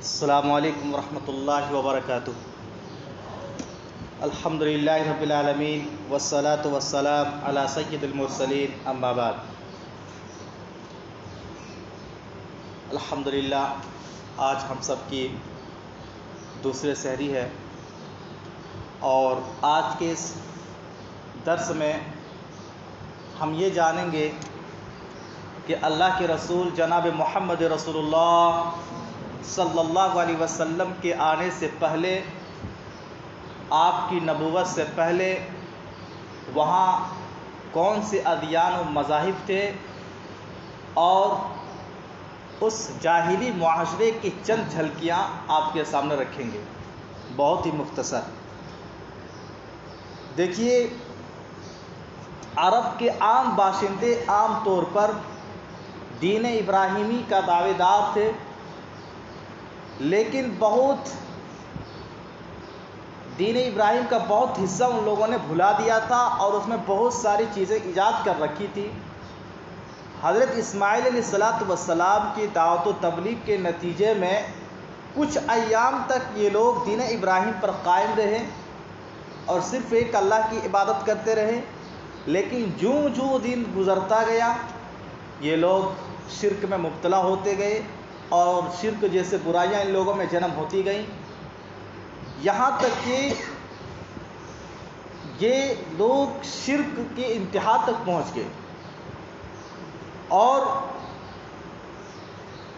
السلام علیکم ورحمۃ اللہ وبرکاتہ۔ الحمدللہ رب العالمین والصلاة والسلام علی سید المرسلین، اما بعد۔ الحمدللہ آج ہم سب کی دوسرے سحری ہے، اور آج کے اس درس میں ہم یہ جانیں گے کہ اللہ کے رسول جناب محمد رسول اللہ صلی اللہ علیہ وسلم کے آنے سے پہلے، آپ کی نبوت سے پہلے وہاں کون سے ادیان و مذاہب تھے، اور اس جاہلی معاشرے کی چند جھلکیاں آپ کے سامنے رکھیں گے، بہت ہی مختصر۔ دیکھیے، عرب کے عام باشندے عام طور پر دین ابراہیمی کا دعوے دار تھے، لیکن دین ابراہیم کا بہت حصہ ان لوگوں نے بھلا دیا تھا، اور اس میں بہت ساری چیزیں ایجاد کر رکھی تھی۔ حضرت اسماعیل علیہ السلام کی دعوت و تبلیغ کے نتیجے میں کچھ ایام تک یہ لوگ دین ابراہیم پر قائم رہے اور صرف ایک اللہ کی عبادت کرتے رہے، لیکن جوں دن گزرتا گیا یہ لوگ شرک میں مبتلا ہوتے گئے، اور شرک جیسے برائیاں ان لوگوں میں جنم ہوتی گئیں، یہاں تک کہ یہ لوگ شرک کی انتہا تک پہنچ گئے، اور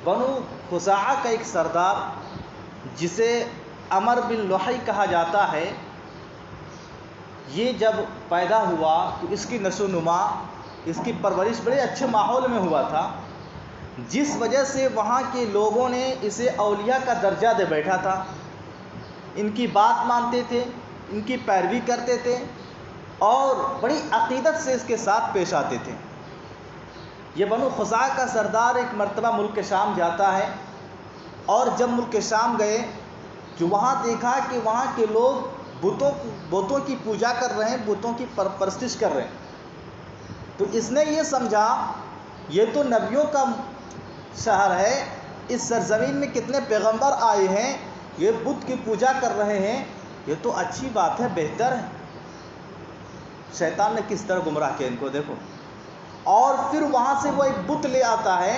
بنو خزاعہ کا ایک سردار جسے عمر بن لحی کہا جاتا ہے، یہ جب پیدا ہوا تو اس کی نشو و نما، اس کی پرورش بڑے اچھے ماحول میں ہوا تھا، جس وجہ سے وہاں کے لوگوں نے اسے اولیاء کا درجہ دے بیٹھا تھا۔ ان کی بات مانتے تھے، ان کی پیروی کرتے تھے، اور بڑی عقیدت سے اس کے ساتھ پیش آتے تھے۔ یہ بنو خزاعہ کا سردار ایک مرتبہ ملک شام جاتا ہے، اور جب ملک شام گئے جو وہاں دیکھا کہ وہاں کے لوگ بتوں کی پوجا کر رہے ہیں، بتوں کی پرستش کر رہے ہیں، تو اس نے یہ سمجھا یہ تو نبیوں کا شہر ہے، اس سرزمین میں کتنے پیغمبر آئے ہیں، یہ بت کی پوجا کر رہے ہیں، یہ تو اچھی بات ہے، بہتر ہے۔ شیطان نے کس طرح گمراہ کیا ان کو دیکھو، اور پھر وہاں سے وہ ایک بت لے آتا ہے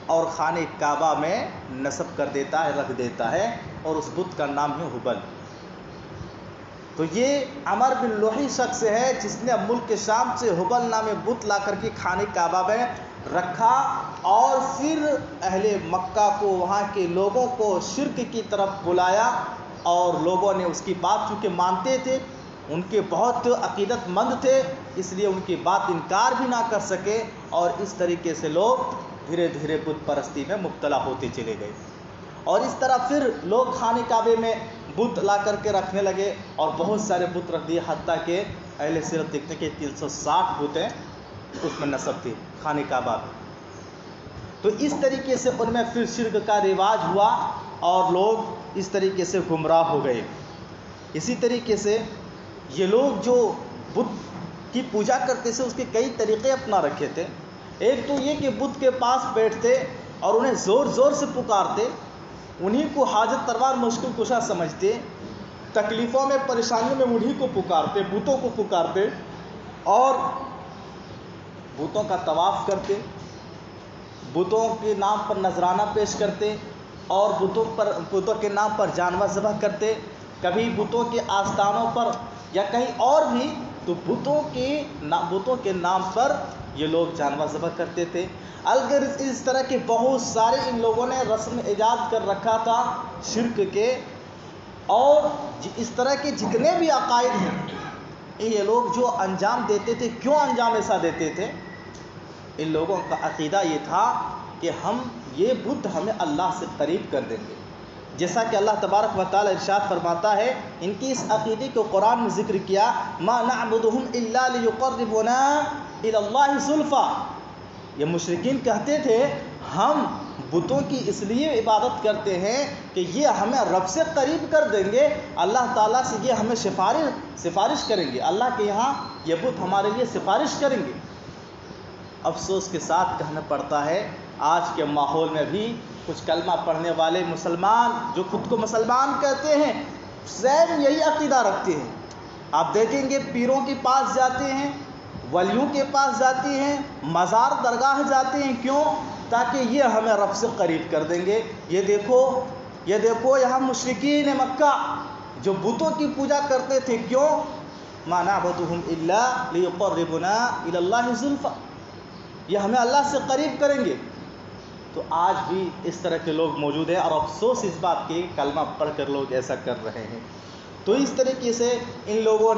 اور خانہ کعبہ میں نصب کر دیتا ہے، رکھ دیتا ہے، اور اس بت کا نام ہے ہبل۔ تو یہ عمر بن لحی شخص ہے جس نے ملک شام سے ہبل نامی بت لا کر کے خانہ کعبہ میں رکھا، اور پھر اہل مکہ کو، وہاں کے لوگوں کو شرک کی طرف بلایا، اور لوگوں نے اس کی بات چونکہ مانتے تھے، ان کے بہت عقیدت مند تھے، اس لیے ان کی بات انکار بھی نہ کر سکے، اور اس طریقے سے لوگ دھیرے دھیرے بت پرستی میں مبتلا ہوتے چلے گئے، اور اس طرح پھر لوگ خانہ کعبے میں بت لا کر کے رکھنے لگے، اور بہت سارے بت رکھ دیے، حتیٰ کہ اہل سیرت دیکھتے کہ 360 بتیں اس میں نصب تھی خانہ کعبہ میں۔ تو اس طریقے سے ان میں پھر شرک کا رواج ہوا، اور لوگ اس طریقے سے گمراہ ہو گئے۔ اسی طریقے سے یہ لوگ جو بت کی پوجا کرتے تھے اس کے کئی طریقے اپنا رکھے تھے۔ ایک تو یہ کہ بت کے پاس بیٹھتے اور انہیں زور زور سے پکارتے، انہی کو حاجت پرور مشکل کشا سمجھتے، تکلیفوں میں پریشانیوں میں انہی کو پکارتے، بتوں کو پکارتے، اور بتوں کا طواف کرتے، بتوں کے نام پر نذرانہ پیش کرتے، اور بتوں کے نام پر جانور ذبح کرتے، کبھی بتوں کے آستانوں پر یا کہیں اور بھی، تو بتوں کے نام پر یہ لوگ جانور ذبح کرتے تھے۔ اگر اس طرح کے بہت سارے ان لوگوں نے رسم ایجاد کر رکھا تھا شرک کے، اور اس طرح کے جتنے بھی عقائد ہیں یہ لوگ جو انجام دیتے تھے، کیوں انجام ایسا دیتے تھے؟ ان لوگوں کا عقیدہ یہ تھا کہ یہ بت ہمیں اللہ سے قریب کر دیں گے، جیسا کہ اللہ تبارک و تعالی ارشاد فرماتا ہے، ان کی اس عقیدے کو قرآن میں ذکر کیا، ما نعبدهم الا ليقربونا الى الله زلفا۔ یہ مشرکین کہتے تھے ہم بتوں کی اس لیے عبادت کرتے ہیں کہ یہ ہمیں رب سے قریب کر دیں گے، اللہ تعالیٰ سے یہ ہمیں سفارش کریں گے، اللہ کے یہاں یہ بت ہمارے لیے سفارش کریں گے۔ افسوس کے ساتھ کہنا پڑتا ہے آج کے ماحول میں بھی کچھ کلمہ پڑھنے والے مسلمان جو خود کو مسلمان کہتے ہیں سیم یہی عقیدہ رکھتے ہیں. آپ دیکھیں گے پیروں کے پاس جاتے ہیں، ولیوں کے پاس جاتے ہیں، مزار درگاہ جاتے ہیں. کیوں؟ تاکہ یہ ہمیں رب سے قریب کر دیں گے. یہ دیکھو یہاں مشرکین مکہ جو بتوں کی پوجا کرتے تھے. کیوں؟ ما نعبدهم الا ليقربونا الى الله زلفى، یہ ہمیں اللہ سے قریب کریں گے. تو آج بھی اس طرح کے لوگ موجود ہیں، اور افسوس اس بات کی کلمہ پڑھ کر لوگ ایسا کر رہے ہیں. تو اس طریقے سے ان لوگوں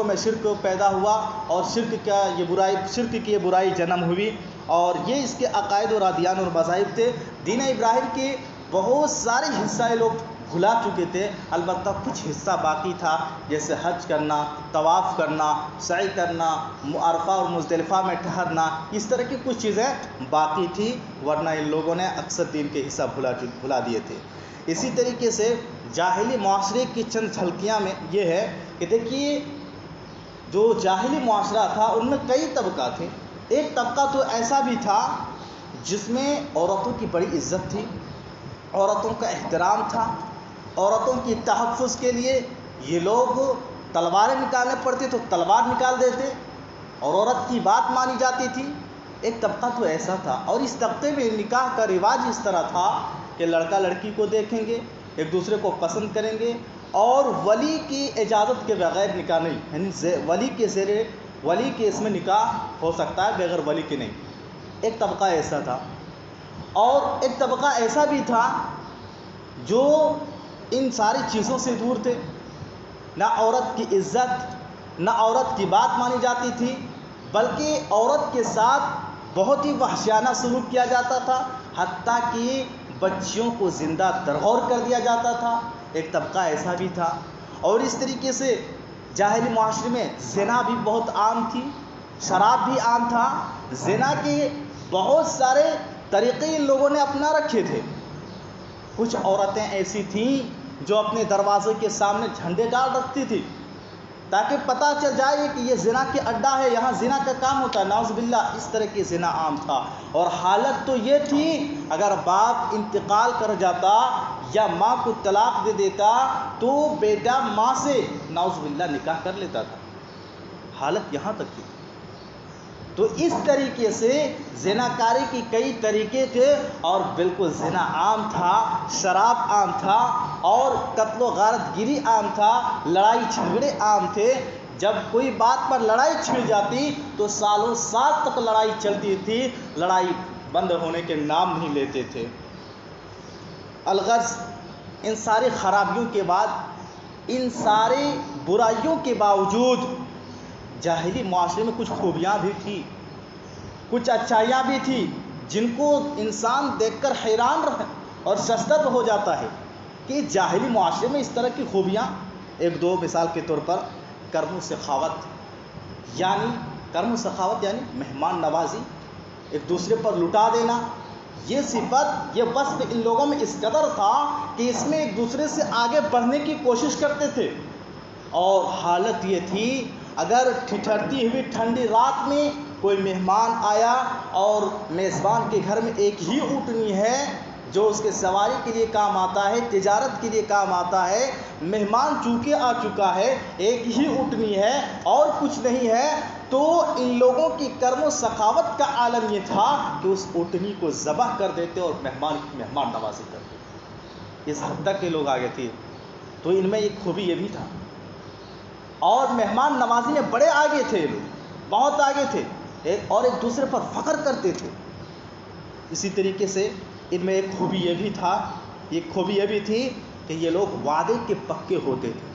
میں شرک پیدا ہوا، اور شرک کی یہ برائی جنم ہوئی. اور یہ اس کے عقائد اور ادیان اور مذاہب تھے. دین ابراہیم کے بہت سارے حصہ یہ لوگ بھلا چکے تھے، البتہ کچھ حصہ باقی تھا، جیسے حج کرنا، طواف کرنا، سعی کرنا، عرفہ اور مزدلفہ میں ٹھہرنا. اس طرح کی کچھ چیزیں باقی تھی، ورنہ ان لوگوں نے اکثر دین کے حصہ بھلا دیے تھے. اسی طریقے سے جاہلی معاشرے کی چند جھلکیاں میں یہ ہے کہ دیکھیے جو جاہلی معاشرہ تھا ان میں کئی طبقات تھے. ایک طبقہ تو ایسا بھی تھا جس میں عورتوں کی بڑی عزت تھی، عورتوں کا احترام تھا. عورتوں کی تحفظ کے لیے یہ لوگ تلواریں نکالنے پڑتی تو تلوار نکال دیتے، اور عورت کی بات مانی جاتی تھی. ایک طبقہ تو ایسا تھا، اور اس طبقے میں نکاح کا رواج اس طرح تھا کہ لڑکا لڑکی کو دیکھیں گے، ایک دوسرے کو پسند کریں گے، اور ولی کی اجازت کے بغیر نکاح نہیں، یعنی ولی کے اس میں نکاح ہو سکتا ہے، بغیر ولی کے نہیں. ایک طبقہ ایسا تھا. اور ایک طبقہ ایسا بھی تھا جو ان ساری چیزوں سے دور تھے. نہ عورت کی عزت، نہ عورت کی بات مانی جاتی تھی، بلکہ عورت کے ساتھ بہت ہی وحشیانہ سلوک کیا جاتا تھا، حتیٰ کہ بچیوں کو زندہ درغور کر دیا جاتا تھا. ایک طبقہ ایسا بھی تھا. اور اس طریقے سے جاہلی معاشرے میں زنا بھی بہت عام تھی، شراب بھی عام تھا. زنا کے بہت سارے طریقے ان لوگوں نے اپنا رکھے تھے. کچھ عورتیں ایسی تھیں جو اپنے دروازے کے سامنے جھنڈے ڈال رکھتی تھی تاکہ پتہ چل جائے کہ یہ زنا کے اڈا ہے، یہاں زنا کا کام ہوتا ہے. نعوذ باللہ، اس طرح کی زنا عام تھا. اور حالت تو یہ تھی اگر باپ انتقال کر جاتا یا ماں کو طلاق دے دیتا تو بیٹا ماں سے نعوذ باللہ نکاح کر لیتا تھا. حالت یہاں تک تھی. تو اس طریقے سے زنا کاری کی کئی طریقے تھے، اور بالکل زنا عام تھا، شراب عام تھا، اور قتل و غارت گیری عام تھا، لڑائی جھگڑے عام تھے. جب کوئی بات پر لڑائی چھڑ جاتی تو سالوں سال تک لڑائی چلتی تھی، لڑائی بند ہونے کے نام نہیں لیتے تھے. الغرض ان ساری خرابیوں کے بعد، ان ساری برائیوں کے باوجود جاہلی معاشرے میں کچھ خوبیاں بھی تھیں، کچھ اچھائیاں بھی تھیں جن کو انسان دیکھ کر حیران اور ششدر ہو جاتا ہے کہ جاہلی معاشرے میں اس طرح کی خوبیاں. ایک دو مثال کے طور پر کرم و سخاوت یعنی مہمان نوازی، ایک دوسرے پر لٹا دینا. یہ صفت، یہ وصف ان لوگوں میں اس قدر تھا کہ اس میں ایک دوسرے سے آگے بڑھنے کی کوشش کرتے تھے. اور حالت یہ تھی اگر ٹھٹھرتی ہوئی ٹھنڈی رات میں کوئی مہمان آیا اور میزبان کے گھر میں ایک ہی اونٹنی ہے جو اس کے سواری کے لیے کام آتا ہے، تجارت کے لیے کام آتا ہے، مہمان چونکہ آ چکا ہے، ایک ہی اونٹنی ہے اور کچھ نہیں ہے، تو ان لوگوں کی کرم و سخاوت کا عالم یہ تھا کہ اس اونٹنی کو ذبح کر دیتے اور مہمان نوازی کرتے. اس حد تک کے لوگ آگے تھے. تو ان میں ایک خوبی یہ بھی تھا. اور مہمان نوازی میں بڑے آگے تھے لوگ، بہت آگے تھے، اور ایک دوسرے پر فخر کرتے تھے. اسی طریقے سے ان میں ایک خوبی یہ بھی تھی کہ یہ لوگ وعدے کے پکے ہوتے تھے.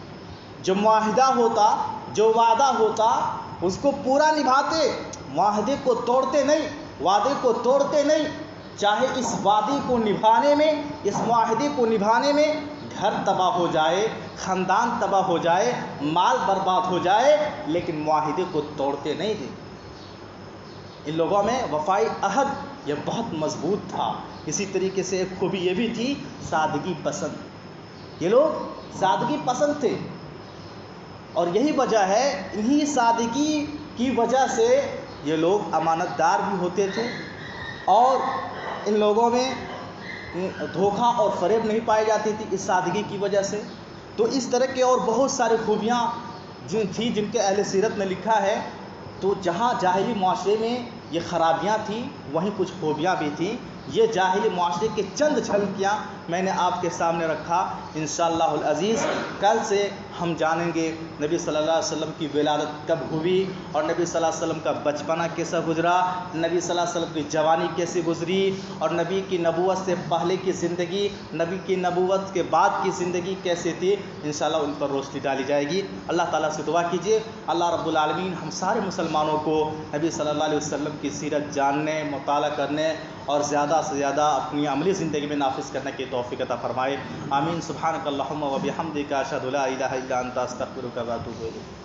جو معاہدہ ہوتا، جو وعدہ ہوتا اس کو پورا نبھاتے، معاہدے کو توڑتے نہیں، وعدے کو توڑتے نہیں. چاہے اس وعدے کو نبھانے میں، اس معاہدے کو نبھانے میں گھر تباہ ہو جائے، خاندان تباہ ہو جائے، مال برباد ہو جائے، لیکن معاہدے کو توڑتے نہیں تھے. ان لوگوں میں وفائی عہد یہ بہت مضبوط تھا. اسی طریقے سے ایک خوبی یہ بھی تھی سادگی پسند. یہ لوگ سادگی پسند تھے، اور یہی وجہ ہے، انہی سادگی کی وجہ سے یہ لوگ امانت دار بھی ہوتے تھے، اور ان لوگوں میں دھوکہ اور فریب نہیں پائی جاتی تھی اس سادگی کی وجہ سے۔ تو اس طرح کے اور بہت ساری خوبیاں جن کے اہل سیرت نے لکھا ہے۔ تو جہاں جاہلی معاشرے میں یہ خرابیاں تھیں وہیں کچھ خوبیاں بھی تھیں۔ یہ جاہلی معاشرے کے چند جھلکیاں میں نے آپ کے سامنے رکھا۔ انشاءاللہ العزیز کل سے ہم جانیں گے نبی صلی اللہ علیہ وسلم کی ولادت کب ہوئی، اور نبی صلی اللہ علیہ وسلم کا بچپنا کیسا گزرا، نبی صلی اللہ علیہ وسلم کی جوانی کیسے گزری، اور نبی کی نبوت سے پہلے کی زندگی، نبی کی نبوت کے بعد کی زندگی کیسے تھی۔ انشاءاللہ ان پر روشنی ڈالی جائے گی۔ اللہ تعالیٰ سے دعا کیجیے اللہ رب العالمین ہم سارے مسلمانوں کو نبی صلی اللہ علیہ وسلم کی سیرت جاننے، مطالعہ کرنے اور زیادہ سے زیادہ اپنی عملی زندگی میں نافذ کرنے کی توفیق عطا فرمائے۔ آمین۔ سبحانک اللہم و بحمدک اشہد لا الہ الا انت استغفرک و اتوب الیک۔